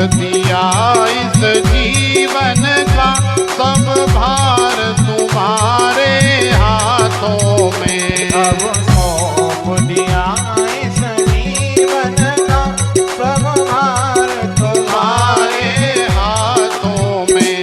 दिया इस जीवन का, सब भार तुम्हारे हाथों में। अब सौंप दिया इस जीवन का, सब भार तुम्हारे हाथों में।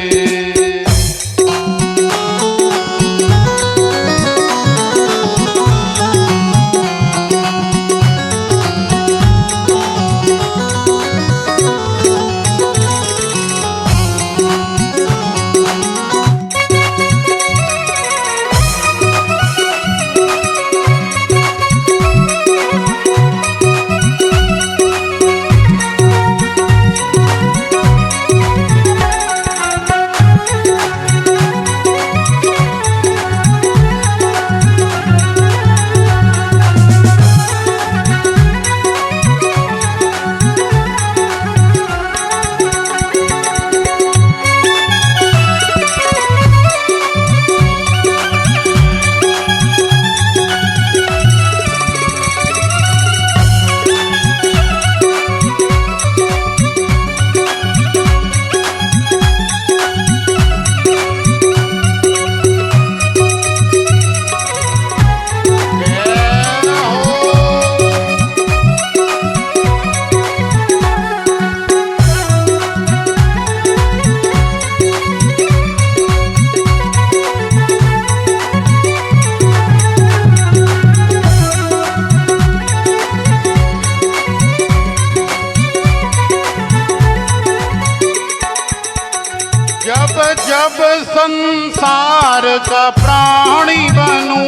जब संसार का प्राणी बनूं,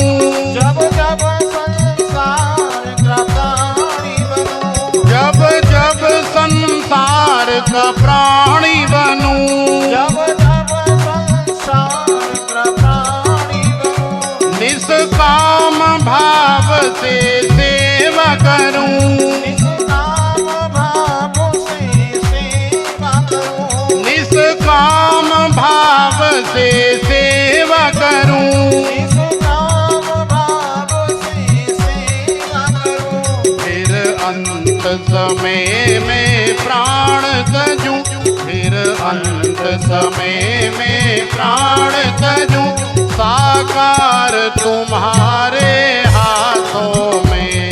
जब जब संसार का प्राणी बनूं, जब जब संसार का प्राणी बनूं, जब जब संसार का प्राणी बनूं, निष्काम भाव से सेवा करूं, निष्काम भाव से सेवा करूं, निष्काम भाव से सेवा करूं, निष्काम भाव से सेवा करूं। फिर अंत समय में प्राण तजूं, फिर अंत समय में प्राण तजूं, साकार तुम्हारे हाथों में।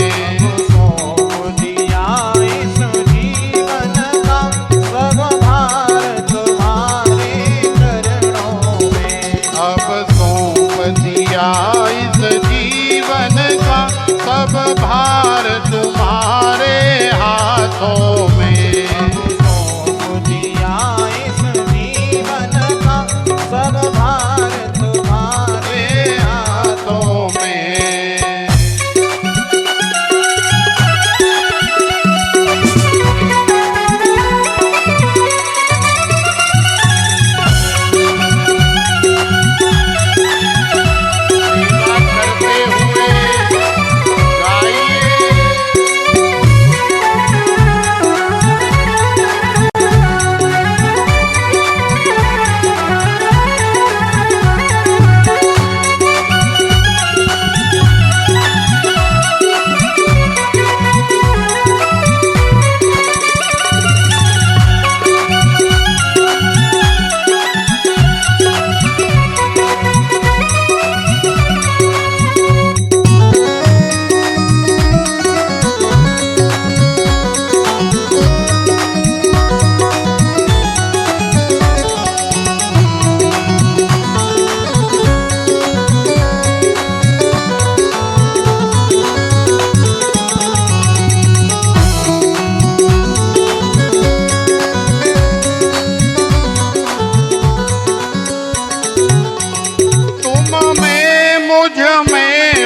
सौंप दिया इस जीवन का, सब भार तुम्हारे चरणों में। अब सौंप दिया इस जीवन का, सब भार तुम्हारे हाथों में। सौंप दिया इस जीवन का, सब भार तुम्हारे हाथों में। सेवा करते हुए गाइए।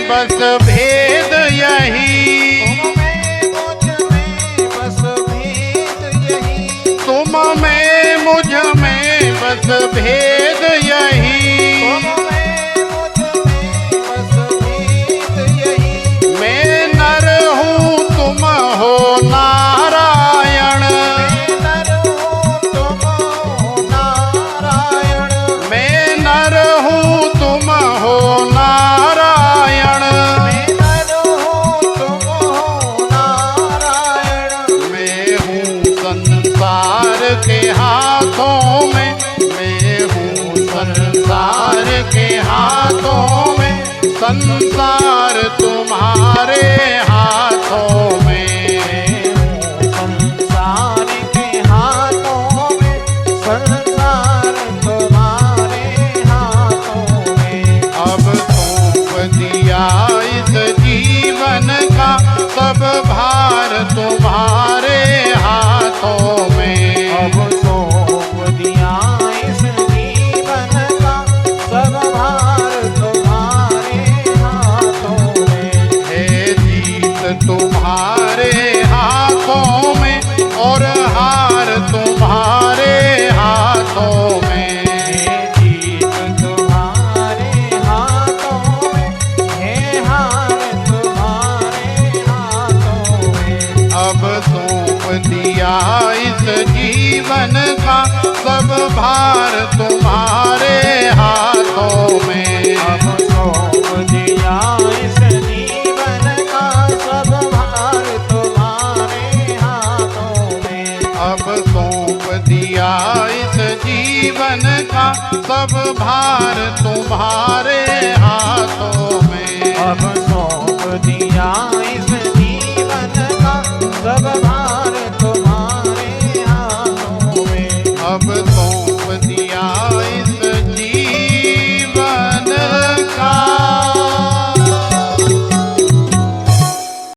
बस भेद यही, तुम में मुझ में बस भेद यही, मैं नर हूँ तुम हो नारायण, मैं नर हूँ तुम हो नारायण, मैं हूँ संसार के हाथों में, मैं हूँ संसार के हाथों में, संसार तुम्हारे हाथों में। संसार के हाथों में, संसार तुम्हारे हाथों में। अब सौंप दिया इस जीवन का सब भार तुम्हारे हाथों में। अब सौंप दिया इस जीवन का सब भार तुम्हारे हाथों में। है जीत तुम्हारे हाथों में और हार तुम्हारे हाथों में। जीत तुम्हारे हाथों में, है हार तुम्हारे हाथों में। अब सौंप दिया इस जीवन का सब भार तुम्हारे हाथों में। अब सौंप दिया इस जीवन का सब भार तुम्हारे हाथों में। अब सौंप दिया इस जीवन का सब भार तुम्हारे हाथों में। अब सौंप दिया